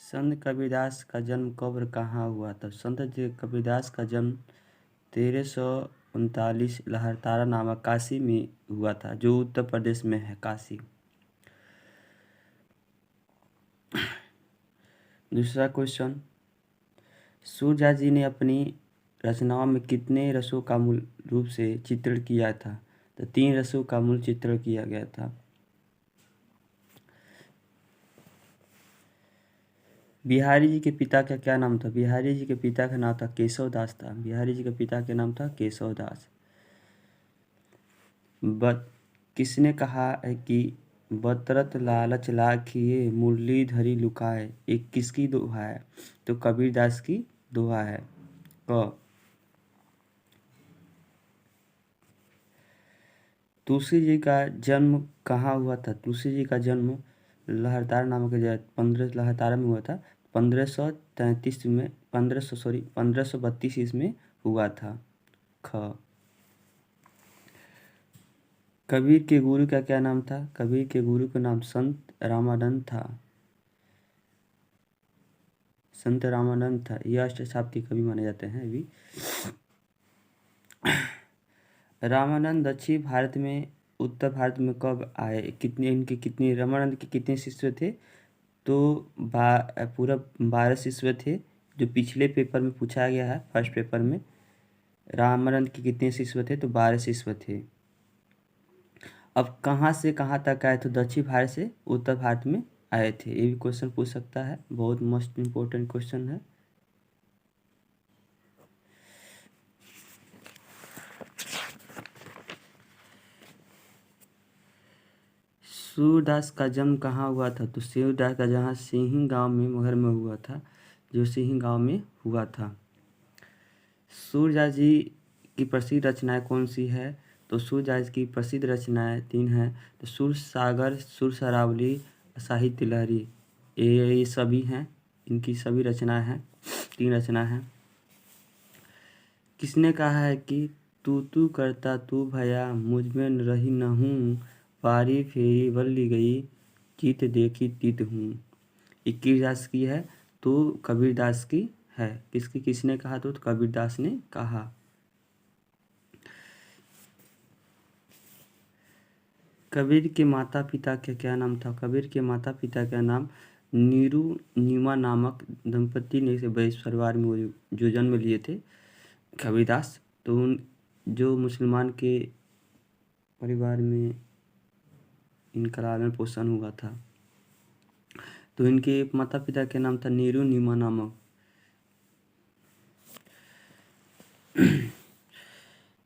संत कबीरदास का जन्म कब और कहाँ हुआ था? संत कबीरदास का जन्म 1339 लहरतारा नामक काशी में हुआ था, जो उत्तर प्रदेश में है काशी। दूसरा क्वेश्चन, सूरदास जी ने अपनी रचनाओं में कितने रसों का मूल रूप से चित्रण किया था? तो 3 रसों का मूल चित्रण किया गया था। बिहारी जी के पिता का क्या नाम था? बिहारी जी के पिता का नाम था केशव दास था। बिहारी जी के पिता का नाम था केशव दास। किसने कहा है कि बतरत लालच लाखिए मुरली धरी लुकाए, एक किसकी दोहा है? तो कबीरदास की दोहा है। क तुलसी जी का जन्म कहाँ हुआ था? तुलसी जी का जन्म लहरतारा नामक जगह 15 लहरतारा में हुआ था। 1533 में 1532 ईस्वी में हुआ था। ख कबीर के गुरु का क्या नाम था? कबीर के गुरु का नाम संत रामानंद था। संत रामानंद था। यह अष्टसाप के कवि माने जाते हैं अभी। रामानंद दक्षिण भारत में उत्तर भारत में कब आए? कितने रामानंद के कितने शिष्य थे? तो पूरा 12 शिष्य थे, जो पिछले पेपर में पूछा गया है। फर्स्ट पेपर में रामानंद के कितने शिष्य थे? तो 12 शिष्य थे। अब कहाँ से कहाँ तक आए? तो दक्षिण भारत से उत्तर भारत में आए थे। ये भी क्वेश्चन पूछ सकता है, बहुत मोस्ट इम्पोर्टेंट क्वेश्चन है। सूरदास का जन्म कहाँ हुआ था? तो सूरदास का जहाँ सिंही गांव में मगर में हुआ था, जो सिंही गांव में हुआ था। सूरदास जी की प्रसिद्ध रचनाएं कौन सी है? तो सूरदास की प्रसिद्ध रचनाएं 3 हैं। तो सुर सागर, सुर सरावली, साहित्य लहरी, ये सभी हैं। इनकी सभी रचनाएं हैं, 3 रचना हैं। किसने कहा है कि तू करता तू भया, मुझ में रही न हूँ, पारी फेरी वल्ली गई, चित देखी तित हूँ। 21 दास की है, तो कबीरदास की है। किसने कहा? तो कबीरदास ने कहा। कबीर के माता पिता का क्या नाम था? कबीर के माता पिता का नाम नीरू नीमा नामक दंपति ने से वैश्य परिवार में जो जन्म लिए थे कबीरदास, तो जो मुसलमान के परिवार में इनका लालन पोषण हुआ था। तो इनके माता पिता के नाम था नीरू नीमा नामक।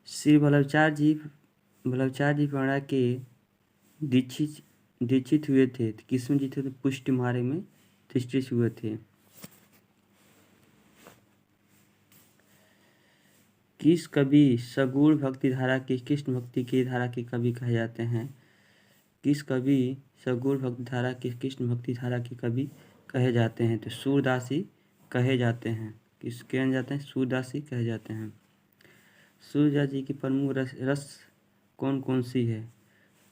श्री वल्लभाचार्य जी पढ़ा के दीक्षित हुए थे। किसमें जीते थे? पुष्टि मार्ग में दीक्षित हुए थे। किस कवि सगुण भक्ति धारा के कृष्ण भक्ति की धारा के कवि कहे जाते हैं? किस कवि सगुण भक्ति धारा के कृष्ण भक्ति धारा के कवि कहे जाते हैं? तो सूरदासी कहे जाते हैं। किस कहे जाते हैं? सूरदासी कहे जाते हैं। सूरदास जी की प्रमुख रस कौन कौन सी है?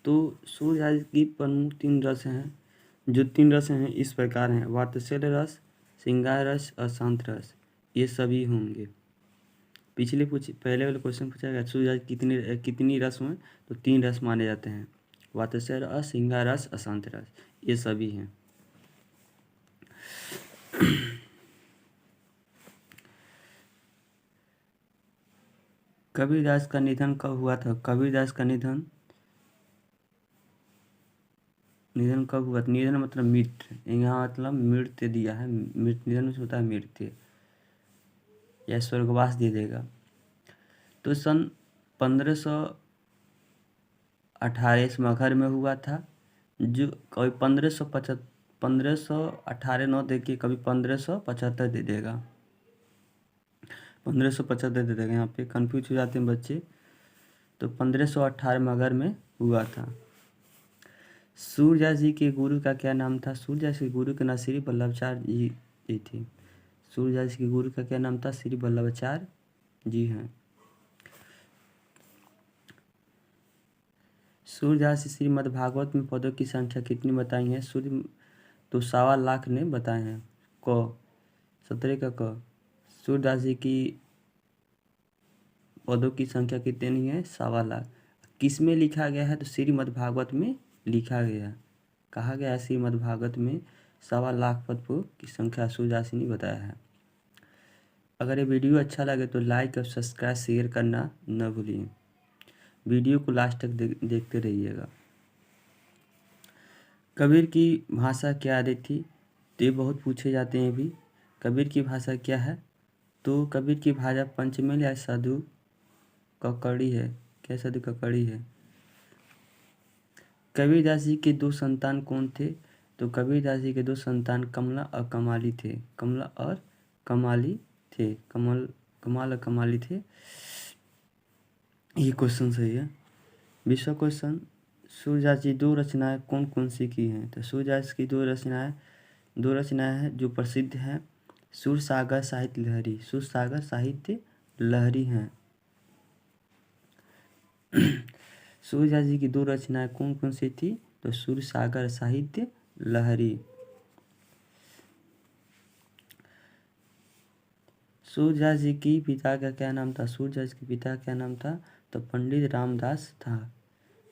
तो सूरदास की प्रमुख 3 रस हैं। जो 3 रस हैं इस प्रकार हैं: वात्सल्य रस, श्रृंगार रस और शांत रस। ये सभी होंगे। पहले वाले क्वेश्चन पूछा गया सूरदास कितनी रस हुए? तो 3 रस माने जाते हैं: वात्सल्य रस, श्रृंगार रस और शांत रस। ये सभी हैं। कबीरदास का निधन कब हुआ था? कबीरदास का निधन कब हुआ था? निधन मतलब मृत्यु, यहाँ मतलब मृत्यु दिया है। निधन से होता है मृत्यु या स्वर्गवास दे देगा। तो सन 1518 मगहर में हुआ था। जो कभी 1518 न दे के कभी 1575 दे देगा। 1575 दे देगा। यहाँ पे कंफ्यूज हो जाते हैं बच्चे। तो 1518 मगहर में हुआ था। सूरदास जी के गुरु का क्या नाम था? सूरदास के गुरु का नाम श्री वल्लभाचार्य जी थे। सूरदास के गुरु का क्या नाम था? श्री वल्लभाचार्य जी हैं। सूरदास श्रीमद् भागवत में पदों की संख्या कितनी बताई है? तो 1.25 लाख ने बताए हैं। क, 17 का क। सूरदास जी की पदों की संख्या कितनी नहीं है? 1.25 लाख। किस में लिखा गया है? तो श्रीमद् भागवत में लिखा गया। कहा गया है श्रीमद् भागवत में 1.25 लाख पद की संख्या सूरदास जी ने बताया है। अगर ये वीडियो अच्छा लगे तो लाइक और सब्सक्राइब शेयर करना न भूलिए। वीडियो को लास्ट तक देखते रहिएगा। कबीर की भाषा क्या आदि थी? तो ये बहुत पूछे जाते हैं भी। कबीर की भाषा क्या है? तो कबीर की भाषा पंचमेल या साधु ककड़ी है। क्या साधु ककड़ी है? कबीरदास जी के 2 संतान कौन थे? तो कबीरदास जी के 2 संतान कमला और कमाली थे। कमला और कमाली थे। कमाल और कमाली थे। ये क्वेश्चन सही है। 20वां क्वेश्चन, सूरदास जी 2 रचनाएं कौन कौन सी की हैं? तो सूरदास की 2 रचनाएं हैं जो प्रसिद्ध हैं। सूरसागर साहित्य लहरी। सूरसागर साहित्य लहरी हैं। सूरदास जी की 2 रचनाएं कौन कौन सी थी? तो सूरसागर साहित्य लहरी। सूरदास जी की पिता का क्या नाम था? सूरदास के पिता का क्या नाम था? तो पंडित रामदास था।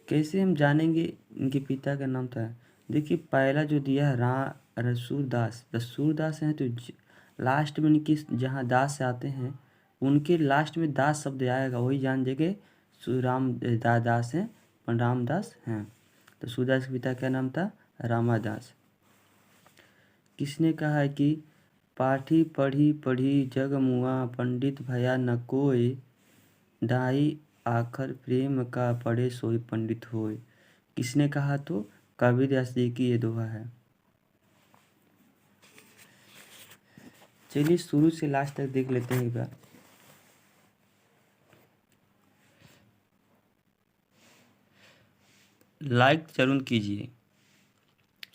कैसे हम जानेंगे इनके पिता का नाम था? देखिए पहला जो दिया है सूरदास, तो सूरदास हैं तो लास्ट में इनकी जहाँ दास से आते हैं उनके लास्ट में दास शब्द आएगा, वही जान जाएंगे दास हैं, रामदास हैं। तो सूरदास के पिता का नाम था रामादास। किसने कहा है कि पाठी पढ़ी पढ़ी जग मुआ, पंडित भया न कोय, ढाई आखर प्रेम का पढ़े सोई पंडित होय। किसने कहा? तो कबीरदास जी की ये दोहा है। चलिए शुरू से लास्ट तक देख लेते हैं एक बार। लाइक जरूर कीजिए,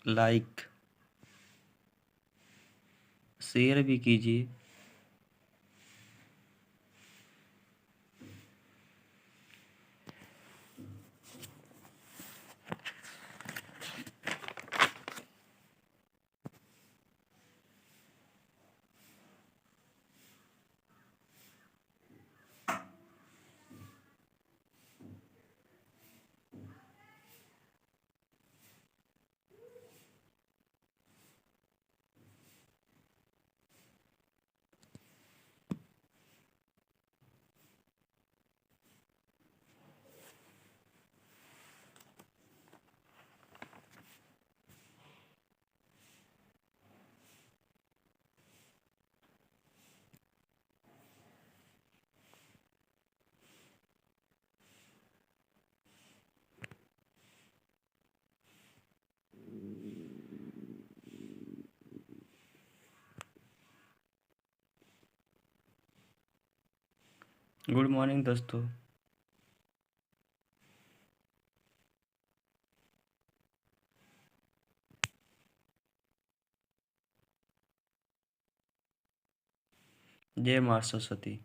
लाइक शेयर भी कीजिए। गुड मॉर्निंग दोस्तों। जय मां सरस्वती।